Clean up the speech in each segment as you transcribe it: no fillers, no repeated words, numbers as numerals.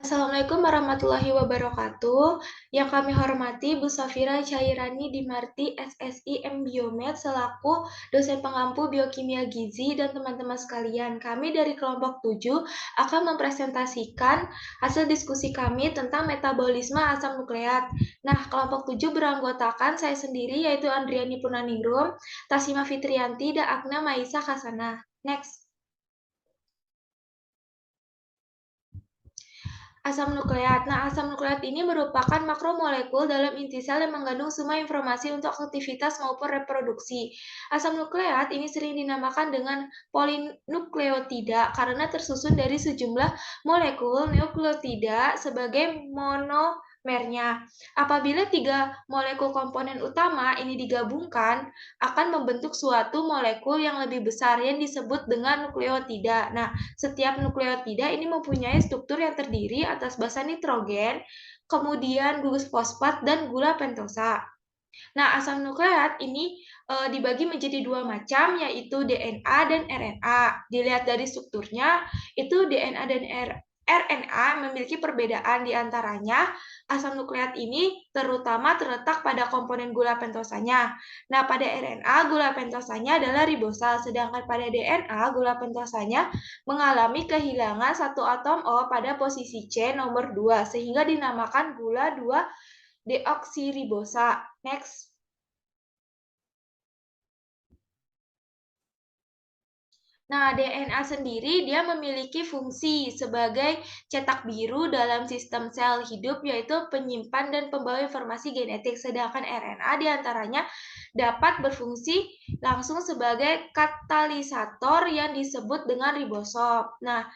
Assalamualaikum warahmatullahi wabarakatuh. Yang kami hormati Bu Safira Cairani Dimarti, SSI M Biomed selaku dosen pengampu biokimia gizi dan teman-teman sekalian. Kami dari kelompok 7 akan mempresentasikan hasil diskusi kami tentang metabolisme asam nukleat. Nah, kelompok 7 beranggotakan saya sendiri yaitu Andriani Purnaningrum, Tasima Fitrianti, dan Agna Maisa Kasana. Next. Asam nukleat. Nah, asam nukleat ini merupakan makromolekul dalam inti sel yang mengandung semua informasi untuk aktivitas maupun reproduksi. Asam nukleat ini sering dinamakan dengan polinukleotida karena tersusun dari sejumlah molekul nukleotida sebagai monomernya. Apabila tiga molekul komponen utama ini digabungkan, akan membentuk suatu molekul yang lebih besar yang disebut dengan nukleotida. Nah, setiap nukleotida ini mempunyai struktur yang terdiri atas basa nitrogen, kemudian gugus fosfat, dan gula pentosa. Nah, asam nukleat ini dibagi menjadi dua macam, yaitu DNA dan RNA. Dilihat dari strukturnya, itu DNA dan RNA memiliki perbedaan di antaranya. Asam nukleat ini terutama terletak pada komponen gula pentosanya. Nah, pada RNA, gula pentosanya adalah ribosal, sedangkan pada DNA, gula pentosanya mengalami kehilangan satu atom O pada posisi C nomor 2, sehingga dinamakan gula 2 deoksiribosa. Next. Nah, DNA sendiri dia memiliki fungsi sebagai cetak biru dalam sistem sel hidup, yaitu penyimpan dan pembawa informasi genetik, sedangkan RNA diantaranya dapat berfungsi langsung sebagai katalisator yang disebut dengan ribosom. Nah,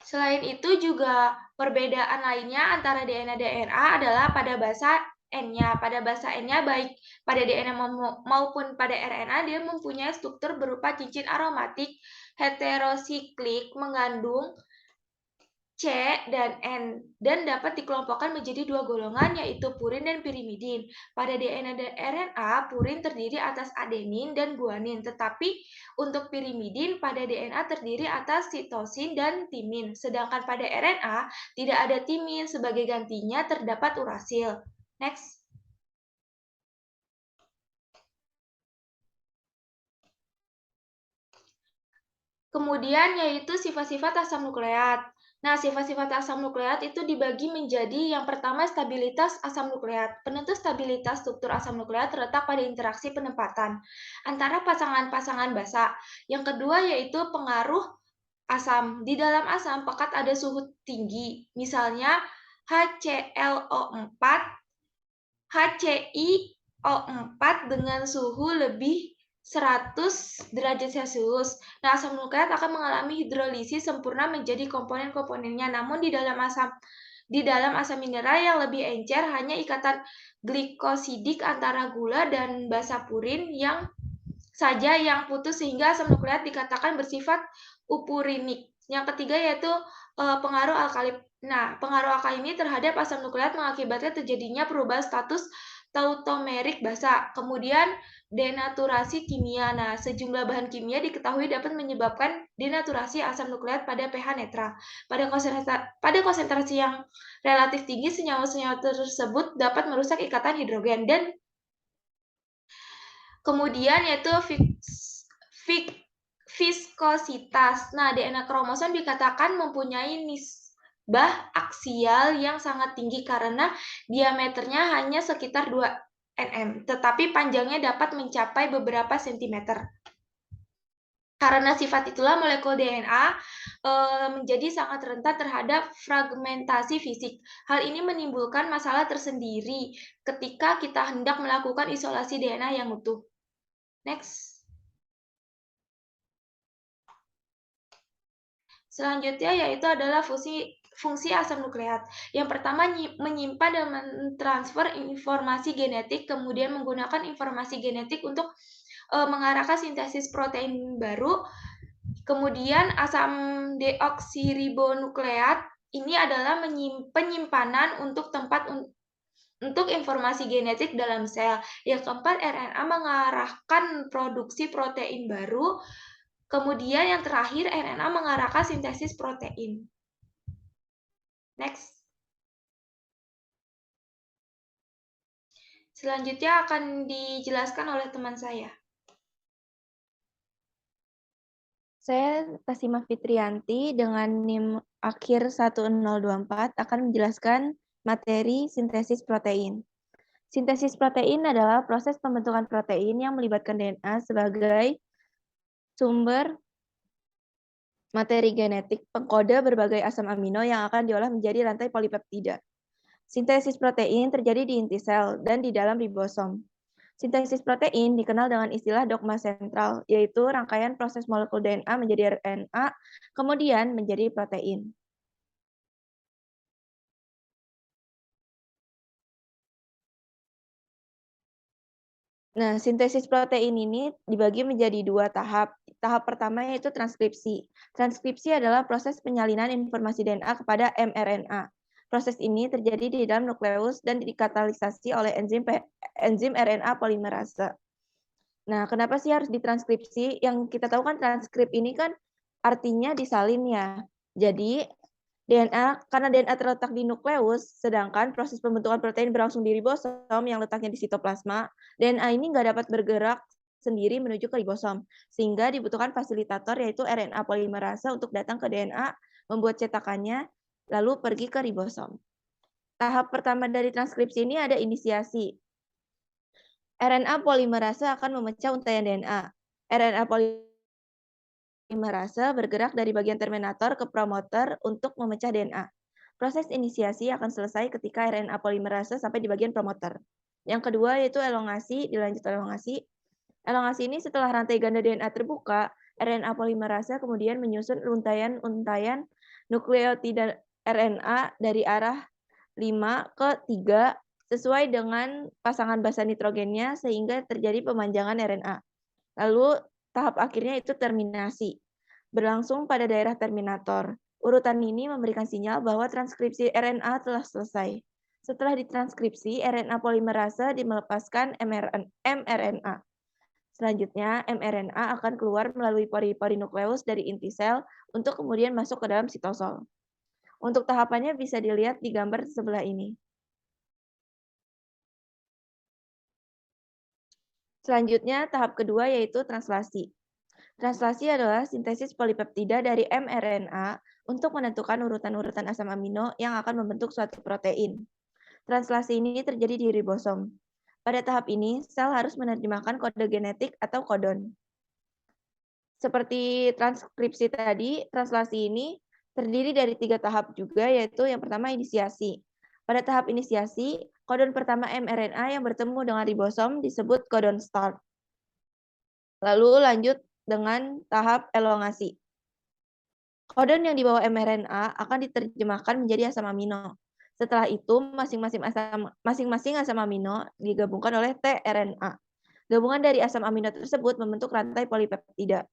selain itu juga perbedaan lainnya antara DNA dan RNA adalah pada basa N-nya. Pada basa N-nya baik pada DNA maupun pada RNA dia mempunyai struktur berupa cincin aromatik heterosiklik mengandung C dan N dan dapat dikelompokkan menjadi dua golongan yaitu purin dan pirimidin. Pada DNA dan RNA, purin terdiri atas adenin dan guanin, tetapi untuk pirimidin pada DNA terdiri atas sitosin dan timin. Sedangkan pada RNA tidak ada timin, sebagai gantinya terdapat urasil. Next. Kemudian yaitu sifat-sifat asam nukleat. Nah, sifat-sifat asam nukleat itu dibagi menjadi yang pertama stabilitas asam nukleat. Penentu stabilitas struktur asam nukleat terletak pada interaksi penempatan antara pasangan-pasangan basa. Yang kedua yaitu pengaruh asam. Di dalam asam pekat ada suhu tinggi, misalnya HClO4, HCiO4 dengan suhu lebih 100 derajat Celcius. Nah, asam nukleat akan mengalami hidrolisis sempurna menjadi komponen-komponennya. Namun di dalam asam mineral yang lebih encer hanya ikatan glikosidik antara gula dan basa purin yang saja yang putus sehingga asam nukleat dikatakan bersifat upurinik. Yang ketiga yaitu pengaruh alkali. Nah, pengaruh alkali ini terhadap asam nukleat mengakibatkan terjadinya perubahan status tautomerik basa. Kemudian denaturasi kimia. Nah, sejumlah bahan kimia diketahui dapat menyebabkan denaturasi asam nukleat pada pH netral. Pada konsentrasi yang relatif tinggi, senyawa-senyawa tersebut dapat merusak ikatan hidrogen dan kemudian yaitu viskositas. Nah, DNA kromosom dikatakan mempunyai nisbah aksial yang sangat tinggi karena diameternya hanya sekitar 2 nm, tetapi panjangnya dapat mencapai beberapa sentimeter. Karena sifat itulah molekul DNA menjadi sangat rentan terhadap fragmentasi fisik. Hal ini menimbulkan masalah tersendiri ketika kita hendak melakukan isolasi DNA yang utuh. Next. Selanjutnya yaitu adalah fungsi asam nukleat. Yang pertama menyimpan dan mentransfer informasi genetik, kemudian menggunakan informasi genetik untuk mengarahkan sintesis protein baru. Kemudian asam deoksiribonukleat ini adalah penyimpanan untuk tempat untuk informasi genetik dalam sel. Yang keempat, RNA mengarahkan produksi protein baru. Kemudian yang terakhir, RNA mengarahkan sintesis protein. Next. Selanjutnya akan dijelaskan oleh teman saya. Saya Tasima Fitrianti dengan NIM akhir 1024 akan menjelaskan materi sintesis protein. Sintesis protein adalah proses pembentukan protein yang melibatkan DNA sebagai sumber materi genetik pengkode berbagai asam amino yang akan diolah menjadi rantai polipeptida. Sintesis protein terjadi di inti sel dan di dalam ribosom. Sintesis protein dikenal dengan istilah dogma sentral, yaitu rangkaian proses molekul DNA menjadi RNA, kemudian menjadi protein. Nah, sintesis protein ini dibagi menjadi dua tahap. Tahap pertama yaitu transkripsi. Transkripsi adalah proses penyalinan informasi DNA kepada mRNA. Proses ini terjadi di dalam nukleus dan dikatalisasi oleh enzim RNA polimerase. Nah, kenapa sih harus ditranskripsi? Yang kita tahu kan transkrip ini kan artinya disalin ya. Jadi karena DNA terletak di nukleus, sedangkan proses pembentukan protein berlangsung di ribosom yang letaknya di sitoplasma, DNA ini nggak dapat bergerak sendiri menuju ke ribosom, sehingga dibutuhkan fasilitator yaitu RNA polimerase untuk datang ke DNA, membuat cetakannya, lalu pergi ke ribosom. Tahap pertama dari transkripsi ini ada inisiasi. RNA polimerase akan memecah untaian DNA. RNA polimerase bergerak dari bagian terminator ke promoter untuk memecah DNA. Proses inisiasi akan selesai ketika RNA polimerase sampai di bagian promoter. Yang kedua yaitu elongasi, dilanjut elongasi. Elongasi ini setelah rantai ganda DNA terbuka, RNA polimerase kemudian menyusun untaian nukleotida RNA dari arah 5 ke 3 sesuai dengan pasangan basa nitrogennya sehingga terjadi pemanjangan RNA. Lalu tahap akhirnya itu terminasi, berlangsung pada daerah terminator. Urutan ini memberikan sinyal bahwa transkripsi RNA telah selesai. Setelah ditranskripsi, RNA polimerase melepaskan mRNA. Selanjutnya, mRNA akan keluar melalui pori-pori nukleus dari inti sel untuk kemudian masuk ke dalam sitosol. Untuk tahapannya bisa dilihat di gambar sebelah ini. Selanjutnya, tahap kedua yaitu translasi. Translasi adalah sintesis polipeptida dari mRNA untuk menentukan urutan-urutan asam amino yang akan membentuk suatu protein. Translasi ini terjadi di ribosom. Pada tahap ini, sel harus menerjemahkan kode genetik atau kodon. Seperti transkripsi tadi, translasi ini terdiri dari 3 tahap juga, yaitu yang pertama inisiasi. Pada tahap inisiasi, kodon pertama mRNA yang bertemu dengan ribosom disebut kodon start. Lalu lanjut dengan tahap elongasi. Kodon yang dibawa mRNA akan diterjemahkan menjadi asam amino. Setelah itu, masing-masing asam amino digabungkan oleh tRNA. Gabungan dari asam amino tersebut membentuk rantai polipeptida.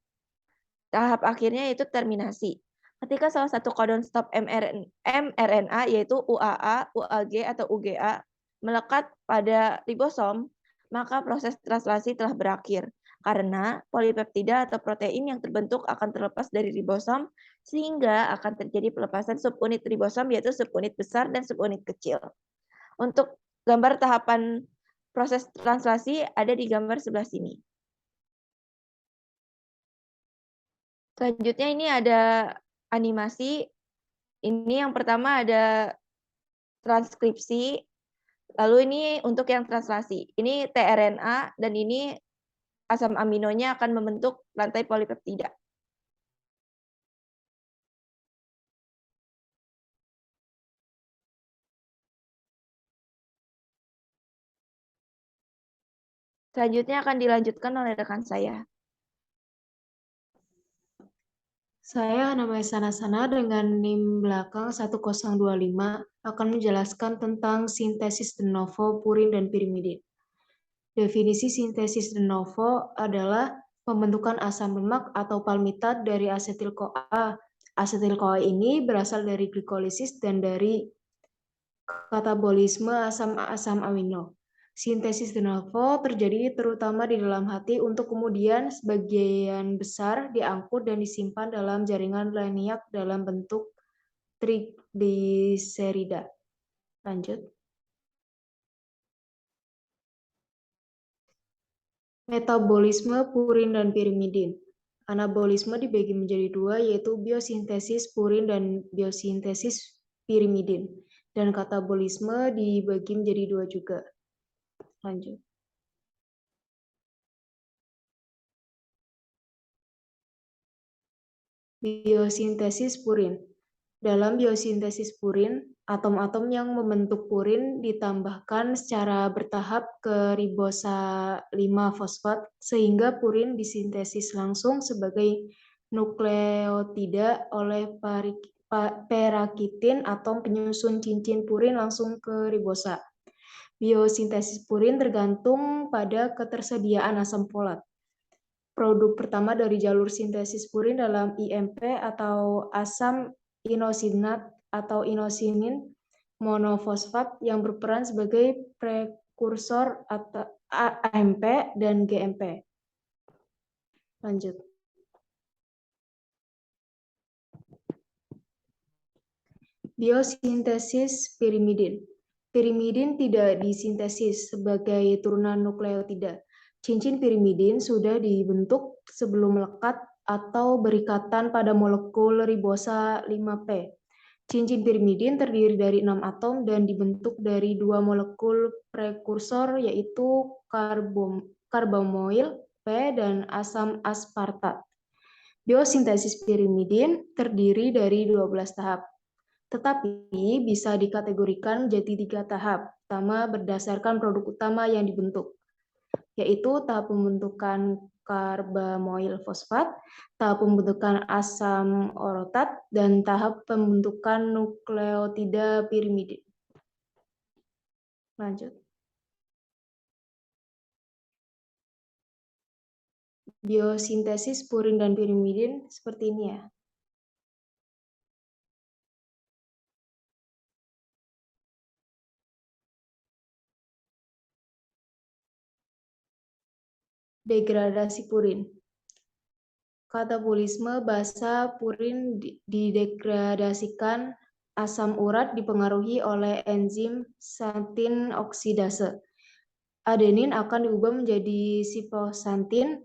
Tahap akhirnya yaitu terminasi. Ketika salah satu kodon stop mRNA yaitu UAA, UAG, atau UGA melekat pada ribosom, maka proses translasi telah berakhir. Karena polipeptida atau protein yang terbentuk akan terlepas dari ribosom, sehingga akan terjadi pelepasan subunit ribosom yaitu subunit besar dan subunit kecil. Untuk gambar tahapan proses translasi ada di gambar sebelah sini. Selanjutnya ini ada animasi. Ini yang pertama ada transkripsi. Lalu ini untuk yang translasi. Ini tRNA dan ini asam aminonya akan membentuk rantai polipeptida. Selanjutnya akan dilanjutkan oleh rekan saya. Saya namanya Sana dengan NIM belakang 1025 akan menjelaskan tentang sintesis de novo purin dan pirimidin. Definisi sintesis de novo adalah pembentukan asam lemak atau palmitat dari asetil-CoA. Asetil-CoA ini berasal dari glikolisis dan dari katabolisme asam amino. Sintesis de novo terjadi terutama di dalam hati untuk kemudian sebagian besar diangkut dan disimpan dalam jaringan leniak dalam bentuk trigliserida. Lanjut. Metabolisme purin dan pirimidin. Anabolisme dibagi menjadi dua, yaitu biosintesis purin dan biosintesis pirimidin. Dan katabolisme dibagi menjadi dua juga. Lanjut. Biosintesis purin. Dalam biosintesis purin, atom-atom yang membentuk purin ditambahkan secara bertahap ke ribosa 5-fosfat sehingga purin disintesis langsung sebagai nukleotida oleh perakitin atom penyusun cincin purin langsung ke ribosa. Biosintesis purin tergantung pada ketersediaan asam folat. Produk pertama dari jalur sintesis purin dalam IMP atau asam inosinat atau inosinin monofosfat yang berperan sebagai prekursor atau AMP dan GMP. Lanjut. Biosintesis pirimidin. Pirimidin tidak disintesis sebagai turunan nukleotida. Cincin pirimidin sudah dibentuk sebelum melekat atau berikatan pada molekul ribosa 5P. Cincin pirimidin terdiri dari 6 atom dan dibentuk dari 2 molekul prekursor yaitu karbomoil P dan asam aspartat. Biosintesis pirimidin terdiri dari 12 tahap, tetapi bisa dikategorikan menjadi 3 tahap. Pertama, berdasarkan produk utama yang dibentuk, yaitu tahap pembentukan karbamoil fosfat, tahap pembentukan asam orotat, dan tahap pembentukan nukleotida pirimidin. Lanjut. Biosintesis purin dan pirimidin seperti ini ya. Degradasi purin. Katabolisme basa purin didegradasikan, asam urat dipengaruhi oleh enzim xantin oksidase. Adenin akan diubah menjadi sipoxantin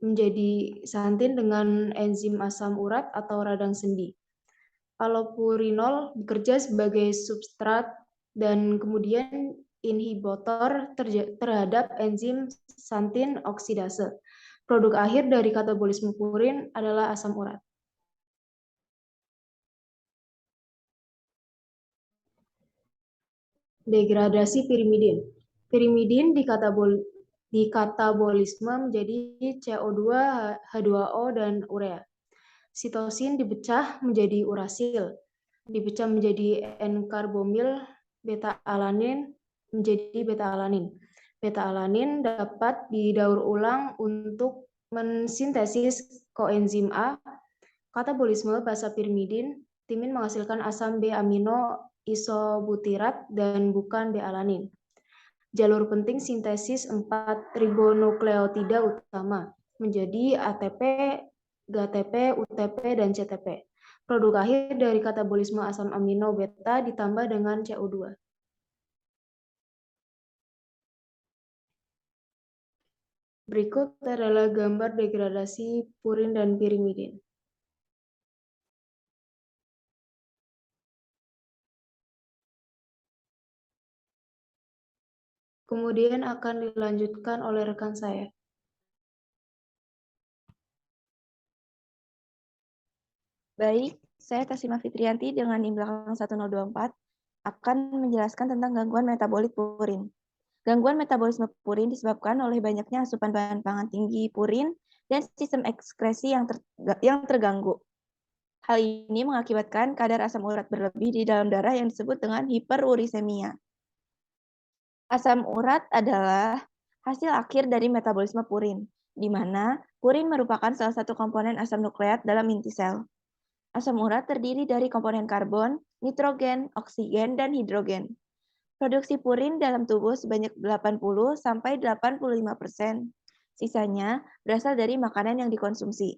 menjadi xantin dengan enzim asam urat atau radang sendi. Allopurinol bekerja sebagai substrat dan kemudian inhibitor terhadap enzim xantin oksidase. Produk akhir dari katabolisme purin adalah asam urat. Degradasi pirimidin. Pirimidin dikatabolisme menjadi CO2, H2O, dan urea. Sitosin dipecah menjadi urasil, dipecah menjadi N-karbomil beta-alanin menjadi beta-alanin. Beta-alanin dapat didaur ulang untuk mensintesis koenzim A. Katabolisme basa pirimidin, timin menghasilkan asam B-amino isobutirat dan bukan B-alanin. Jalur penting sintesis 4 ribonukleotida utama menjadi ATP, GTP, UTP, dan CTP. Produk akhir dari katabolisme asam amino beta ditambah dengan CO2. Berikut adalah gambar degradasi purin dan pirimidin. Kemudian akan dilanjutkan oleh rekan saya. Baik, saya Tasimah Fitriyanti dengan NIM belakang 1024 akan menjelaskan tentang gangguan metabolik purin. Gangguan metabolisme purin disebabkan oleh banyaknya asupan bahan pangan tinggi purin dan sistem ekskresi yang terganggu. Hal ini mengakibatkan kadar asam urat berlebih di dalam darah yang disebut dengan hiperurisemia. Asam urat adalah hasil akhir dari metabolisme purin, di mana purin merupakan salah satu komponen asam nukleat dalam inti sel. Asam urat terdiri dari komponen karbon, nitrogen, oksigen, dan hidrogen. Produksi purin dalam tubuh sebanyak 80-85%. Sisanya berasal dari makanan yang dikonsumsi.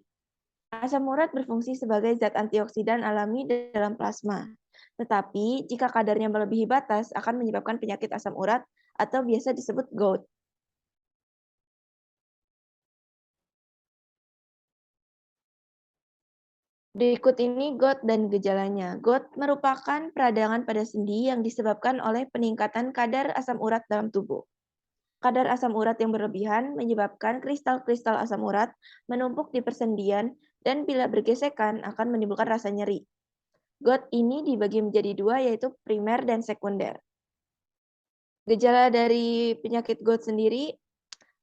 Asam urat berfungsi sebagai zat antioksidan alami dalam plasma. Tetapi jika kadarnya melebihi batas akan menyebabkan penyakit asam urat atau biasa disebut gout. Berikut ini GOUT dan gejalanya. GOUT merupakan peradangan pada sendi yang disebabkan oleh peningkatan kadar asam urat dalam tubuh. Kadar asam urat yang berlebihan menyebabkan kristal-kristal asam urat menumpuk di persendian dan bila bergesekan akan menimbulkan rasa nyeri. GOUT ini dibagi menjadi dua, yaitu primer dan sekunder. Gejala dari penyakit GOUT sendiri,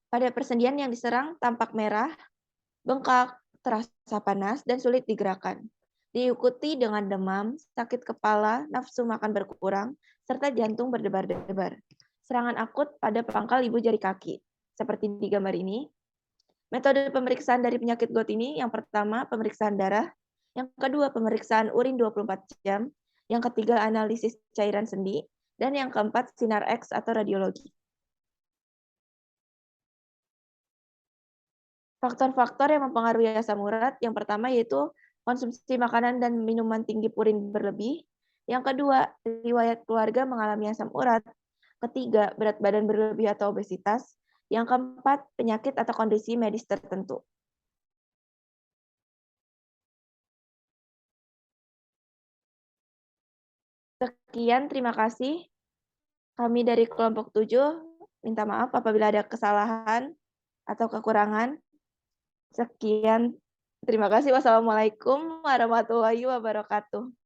pada persendian yang diserang tampak merah, bengkak, terasa panas, dan sulit digerakkan. Diikuti dengan demam, sakit kepala, nafsu makan berkurang, serta jantung berdebar-debar. Serangan akut pada pangkal ibu jari kaki, seperti di gambar ini. Metode pemeriksaan dari penyakit GOUT ini, yang pertama pemeriksaan darah, yang kedua pemeriksaan urin 24 jam, yang ketiga analisis cairan sendi, dan yang keempat sinar X atau radiologi. Faktor-faktor yang mempengaruhi asam urat, yang pertama yaitu konsumsi makanan dan minuman tinggi purin berlebih. Yang kedua, riwayat keluarga mengalami asam urat. Ketiga, berat badan berlebih atau obesitas. Yang keempat, penyakit atau kondisi medis tertentu. Sekian, terima kasih. Kami dari kelompok 7 minta maaf apabila ada kesalahan atau kekurangan. Sekian, terima kasih. Wassalamualaikum warahmatullahi wabarakatuh.